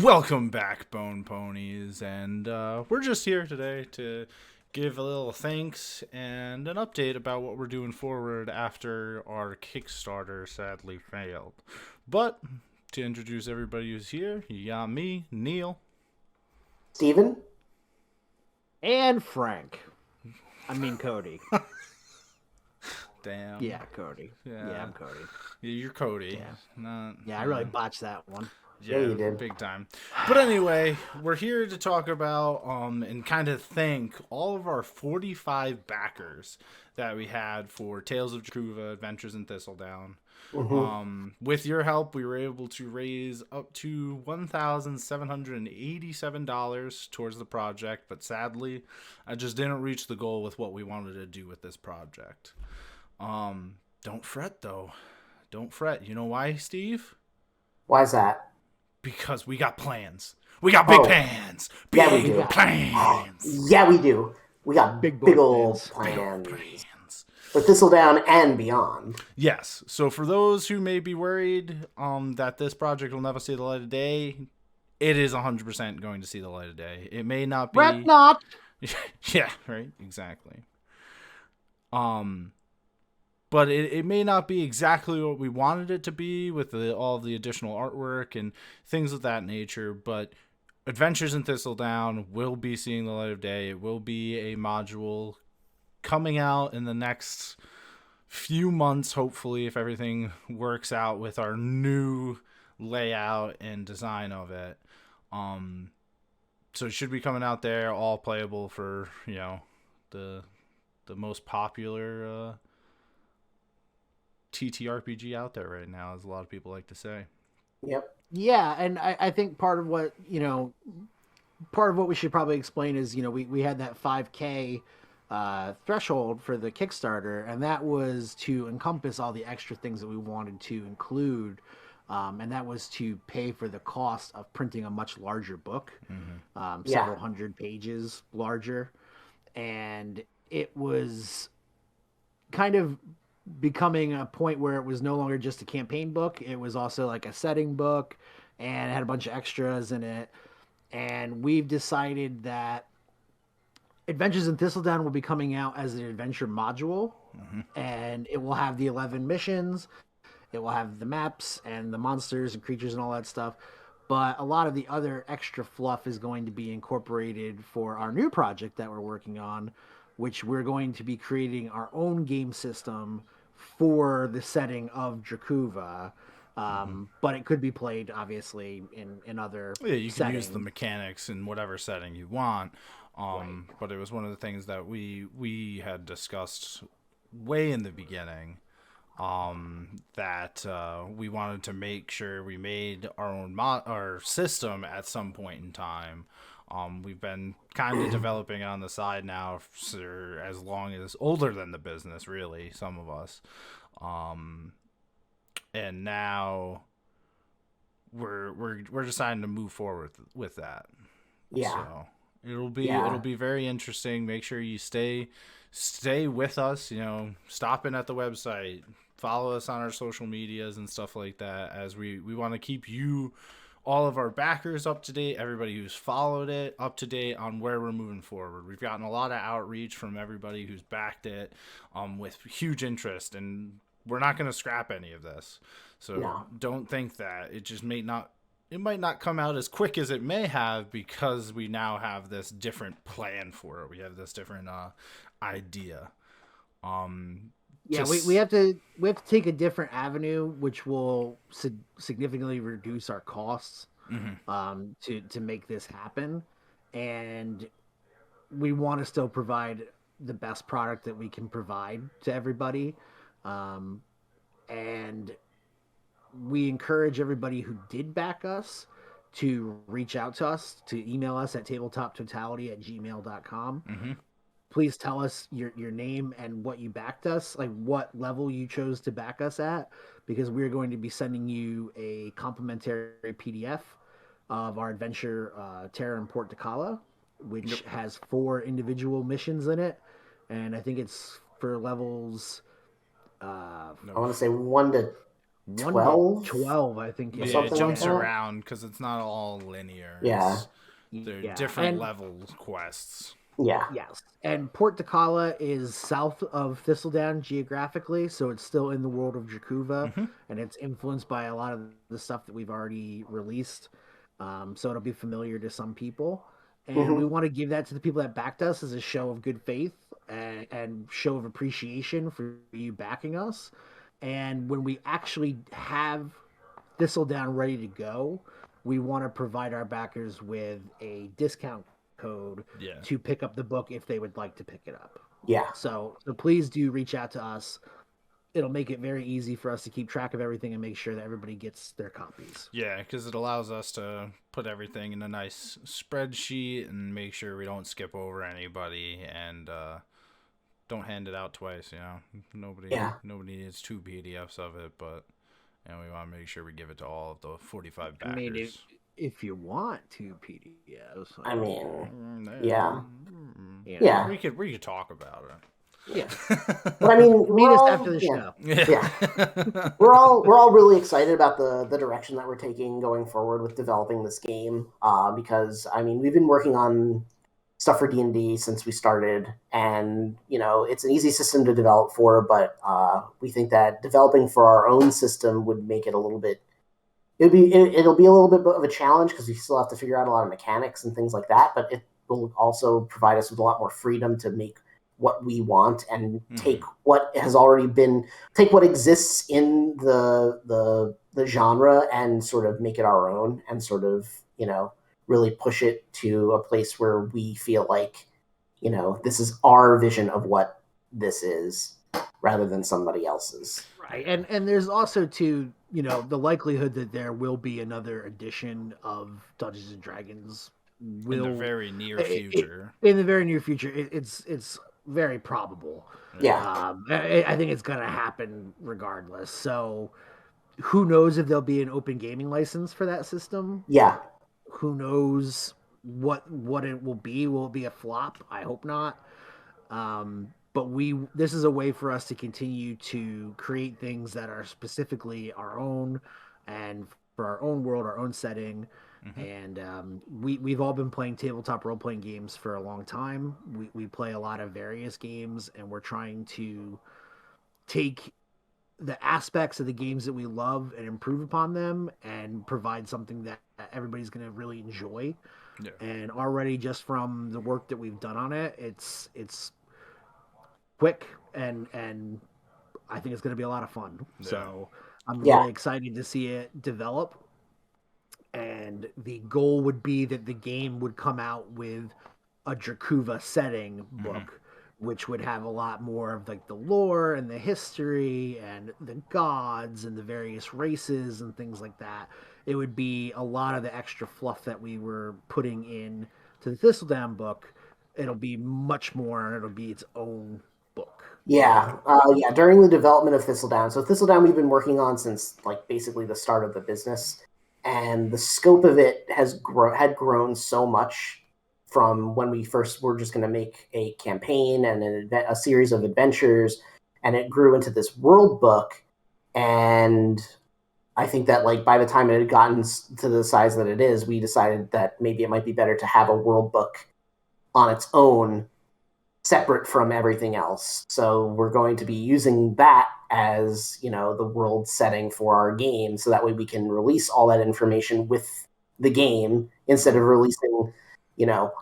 Welcome back, Bone Ponies, and we're just here today to give a little thanks and an update about what we're doing forward after our Kickstarter sadly failed. But to introduce everybody who's here, you got me, Neil. Steven? And Frank. I mean Cody. Damn. Yeah, Cody. Yeah, I'm Cody. Yeah, you're Cody. Yeah, I really botched that one. Yeah, you did. Big time. But anyway, we're here to talk about and kind of thank all of our 45 backers that we had for Tales of Drakuva, Adventures in Thistledown. With your help, we were able to raise up to $1,787 towards the project, but sadly, I just didn't reach the goal with what we wanted to do with this project. Don't fret, though. Don't fret. You know why, Steve? Why's that? Because we got plans. We got big plans. Yeah, we do. Plans. Yeah, we do. We got big old plans. For Thistledown and beyond. Yes. So for those who may be worried that this project will never see the light of day, it is 100% going to see the light of day. It may not be... Fret not! Yeah, right? Exactly. But it may not be exactly what we wanted it to be with all the additional artwork and things of that nature, but Adventures in Thistledown will be seeing the light of day. It will be a module coming out in the next few months, hopefully, if everything works out with our new layout and design of it. So it should be coming out there, all playable for, the most popular TTRPG out there right now, as a lot of people like to say. Yep. Yeah, and I think part of what we should probably explain is, we had that 5K threshold for the Kickstarter, and that was to encompass all the extra things that we wanted to include, and that was to pay for the cost of printing a much larger book, several hundred pages larger, and it was kind of becoming a point where it was no longer just a campaign book. It was also like a setting book, and it had a bunch of extras in it. And we've decided that Adventures in Thistledown will be coming out as an adventure module, and it will have the 11 missions. It will have the maps and the monsters and creatures and all that stuff. But a lot of the other extra fluff is going to be incorporated for our new project that we're working on, which we're going to be creating our own game system for the setting of Drakuva. But it could be played, obviously, in other you can settings. use the mechanics in whatever setting you want. Right. But it was one of the things that we had discussed way in the beginning, that we wanted to make sure we made our own our system at some point in time. We've been kind of developing on the side now for as long as older than the business, really, some of us. And now we're deciding to move forward with that. Yeah. So it'll be very interesting. Make sure you stay with us, stop in at the website, follow us on our social medias and stuff like that, as we want to keep you, all of our backers, up to date, everybody who's followed it up to date on where we're moving forward. We've gotten a lot of outreach from everybody who's backed it with huge interest, and we're not going to scrap any of this. So Don't think that it might not come out as quick as it may have, because we now have this different plan for it. We have this different idea. We have to take a different avenue, which will significantly reduce our costs to make this happen, and we want to still provide the best product that we can provide to everybody, and we encourage everybody who did back us to reach out to us, to email us at tabletoptotality@gmail.com. Please tell us your name and what you backed us, like what level you chose to back us at, because we're going to be sending you a complimentary PDF of our adventure, Terra and Port Takala, which has 4 individual missions in it, and I think it's for levels... I want to say 1 to 12? 12, I think. Yeah, something it like jumps that. around because it's not all linear. Yeah. They're Yeah. different And level quests. Yeah. yes, and Port Takala is south of Thistledown geographically, so it's still in the world of Drakuva, and it's influenced by a lot of the stuff that we've already released. So it'll be familiar to some people, and we want to give that to the people that backed us as a show of good faith and show of appreciation for you backing us. And when we actually have Thistledown ready to go, we want to provide our backers with a discount code to pick up the book if they would like to pick it up. Yeah. So please do reach out to us. It'll make it very easy for us to keep track of everything and make sure that everybody gets their copies. Yeah, because it allows us to put everything in a nice spreadsheet and make sure we don't skip over anybody and don't hand it out twice. Nobody needs 2 PDFs of it, but we want to make sure we give it to all of the 45 backers. I mean, if you want 2 PDFs, I mean, yeah. We could talk about it. Yeah, but I mean, meet us after the show. Yeah, we're all really excited about the direction that we're taking going forward with developing this game. Because I mean, we've been working on stuff for D&D since we started, and it's an easy system to develop for. But we think that developing for our own system would make it a little bit. It'll be a little bit of a challenge because we still have to figure out a lot of mechanics and things like that. But it will also provide us with a lot more freedom to make what we want and take what exists in the genre and sort of make it our own and sort of really push it to a place where we feel like this is our vision of what this is rather than somebody else's. Right. And there's also too the likelihood that there will be another edition of Dungeons and Dragons in the very near future. In the very near future, it's very probable. Yeah. I think it's going to happen regardless. So who knows if there'll be an open gaming license for that system? Yeah. Who knows what it will be? Will it be a flop? I hope not. But this is a way for us to continue to create things that are specifically our own and for our own world, our own setting. And we've all been playing tabletop role-playing games for a long time. We play a lot of various games, and we're trying to take the aspects of the games that we love and improve upon them and provide something that everybody's going to really enjoy. Yeah. And already just from the work that we've done on it, it's quick and I think it's going to be a lot of fun. Yeah. So I'm really excited to see it develop. And the goal would be that the game would come out with a Drakuva setting book, which would have a lot more of like the lore and the history and the gods and the various races and things like that. It would be a lot of the extra fluff that we were putting in to the Thistledown book. It'll be much more, and it'll be its own book. Yeah. During the development of Thistledown. So Thistledown we've been working on since like basically the start of the business. And the scope of it had grown so much from when we first were just going to make a campaign and a series of adventures, and it grew into this world book. And I think that like by the time it had gotten to the size that it is, we decided that maybe it might be better to have a world book on its own, separate from everything else. So we're going to be using that as the world setting for our game, so that way we can release all that information with the game instead of releasing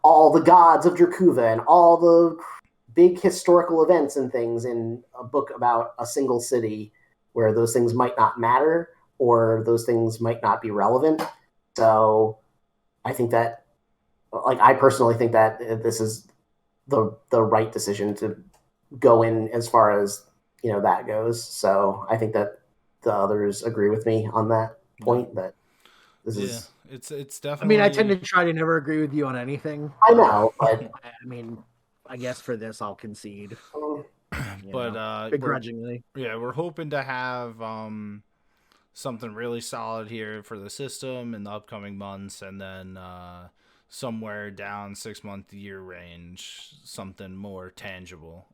all the gods of Drakuva and all the big historical events and things in a book about a single city where those things might not matter or those things might not be relevant. So I think that I personally think that this is the right decision to go in as far as that goes. So I think that the others agree with me on that point. That this is. It's definitely. I mean, I tend to try to never agree with you on anything. I know, but I mean, I guess for this I'll concede. But begrudgingly. We're hoping to have something really solid here for the system in the upcoming months, and then somewhere down 6-month year range, something more tangible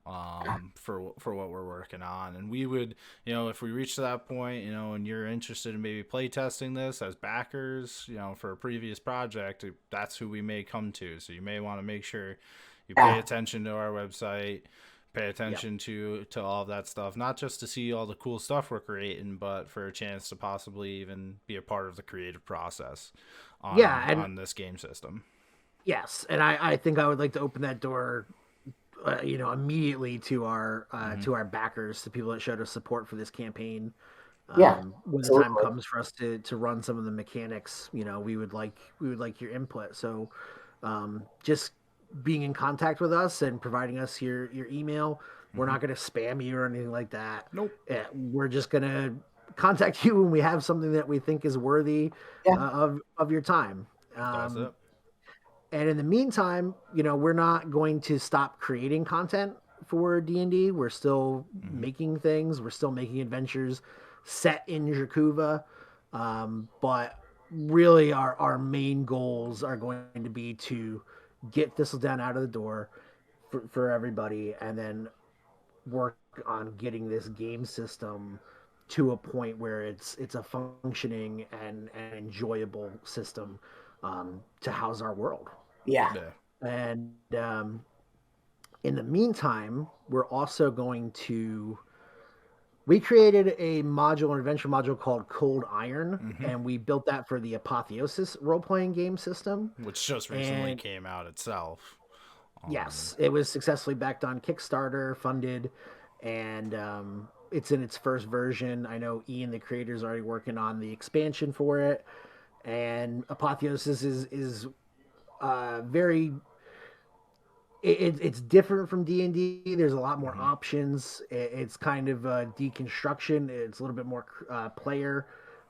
for what we're working on. And we would, if we reach to that point, and you're interested in maybe play testing this as backers, for a previous project, that's who we may come to. So you may want to make sure you pay attention to our website, pay attention to all of that stuff, not just to see all the cool stuff we're creating, but for a chance to possibly even be a part of the creative process on this game system. Yes, and I think I would like to open that door, immediately to our backers, to people that showed us support for this campaign. When the time comes for us to run some of the mechanics, we would like your input. So just being in contact with us and providing us your email. We're not going to spam you or anything like that. Nope. We're just going to contact you when we have something that we think is worthy of your time. That's it. And in the meantime, we're not going to stop creating content for D&D. We're still making things. We're still making adventures set in Drakuva. But really our main goals are going to be to get Thistledown out of the door for everybody, and then work on getting this game system to a point where it's a functioning and enjoyable system to house our world. Yeah. And in the meantime, we're also going to... We created a module, an adventure module called Cold Iron, and we built that for the Apotheosis role-playing game system. Which just recently came out itself. Yes, it was successfully backed on Kickstarter, funded, and it's in its first version. I know Ian, the creator, is already working on the expansion for it. And Apotheosis is very... It's different from D&D. There's a lot more options. It's kind of a deconstruction. It's a little bit more player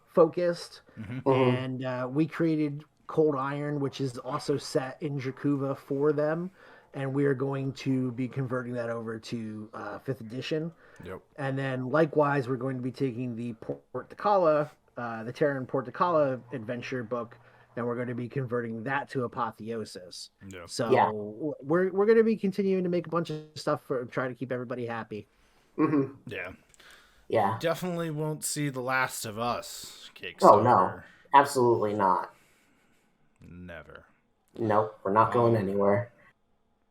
focused. And we created Cold Iron, which is also set in Drakuva for them. And we are going to be converting that over to 5th edition. Yep. And then likewise, we're going to be taking the Portacala, the Terran Portacala adventure book, and we're going to be converting that to Apotheosis. Yeah. So we're going to be continuing to make a bunch of stuff for try to keep everybody happy. Yeah. Definitely won't see The Last of Us Kickstarter. Oh, no. Absolutely not. Never. Nope. We're not going anywhere.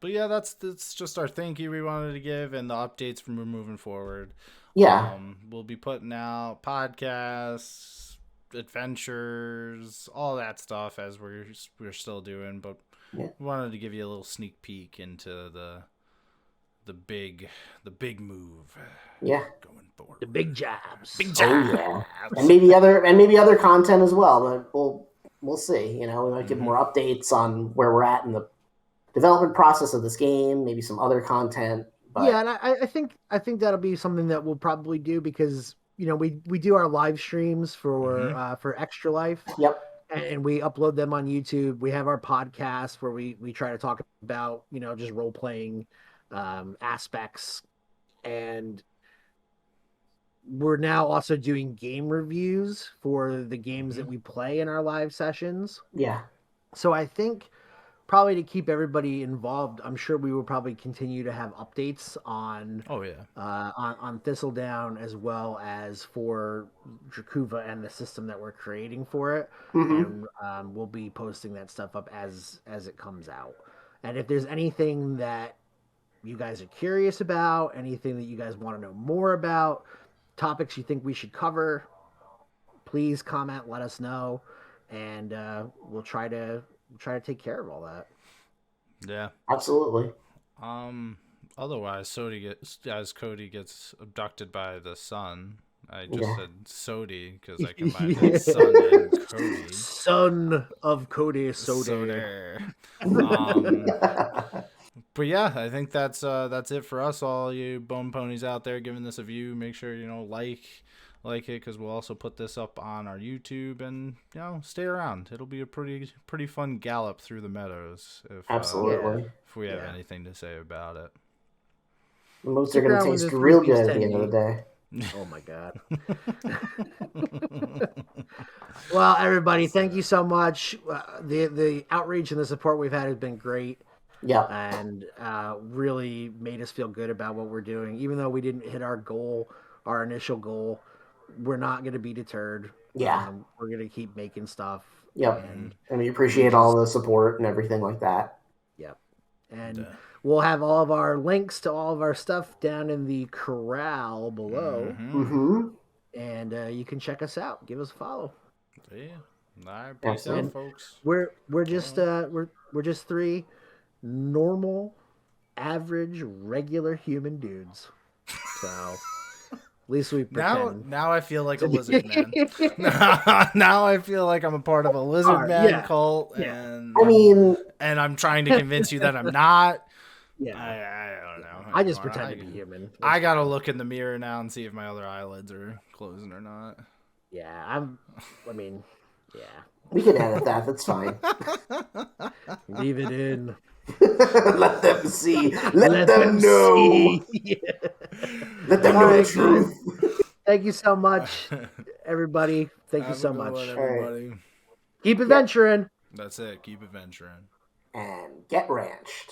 But yeah, that's just our thank you we wanted to give and the updates from moving forward. Yeah. We'll be putting out podcasts, adventures, all that stuff as we're still doing, but we wanted to give you a little sneak peek into the big move. Yeah. Going forward. The big jobs. Big jobs. Oh, yeah. And maybe other content as well, but we'll see. We might give more updates on where we're at in the development process of this game, maybe some other content. But... Yeah, and I think that'll be something that we'll probably do because we do our live streams for Extra Life. Yep. And we upload them on YouTube. We have our podcast where we try to talk about just role playing aspects, and we're now also doing game reviews for the games that we play in our live sessions. Yeah. So I think probably to keep everybody involved, I'm sure we will probably continue to have updates on on Thistledown as well as for Drakuva and the system that we're creating for it. And we'll be posting that stuff up as it comes out. And if there's anything that you guys are curious about, anything that you guys want to know more about, topics you think we should cover, please comment, let us know, and we'll try to take care of all that. Yeah, absolutely. Otherwise, Cody gets abducted by the sun. I just said Sodi because I combined his son and Cody. Son of Cody Sodi. But yeah, I think that's it for us, all you bone ponies out there giving this a view. Make sure like it, because we'll also put this up on our YouTube, and stay around. It'll be a pretty fun gallop through the meadows if we have anything to say about it. The moats are going to taste real good at the end of the day. Oh my god. Well, everybody, thank you so much. The outreach and the support we've had has been great. Yeah. And really made us feel good about what we're doing. Even though we didn't hit our goal, our initial goal, we're not going to be deterred. Yeah. We're going to keep making stuff. Yep. And we appreciate all the support and everything like that. Yep. And we'll have all of our links to all of our stuff down in the corral below. Mm-hmm. And you can check us out. Give us a follow. Yeah. All right, peace out, folks. We're just three normal, average, regular human dudes. So at least we pretend. Now I feel like a lizard man. Now I feel like I'm a part of a lizard man cult, and and I'm trying to convince you that I'm not. Yeah, I don't know. I just pretend to be human. I gotta look in the mirror now and see if my other eyelids are closing or not. Yeah, yeah. We can edit that. That's fine. Leave it in. Let them see. Let them know. Yeah. Let them know the truth. Thank you so much, everybody. Thank you so much. Everybody. Keep adventuring. That's it. Keep adventuring. And get ranch.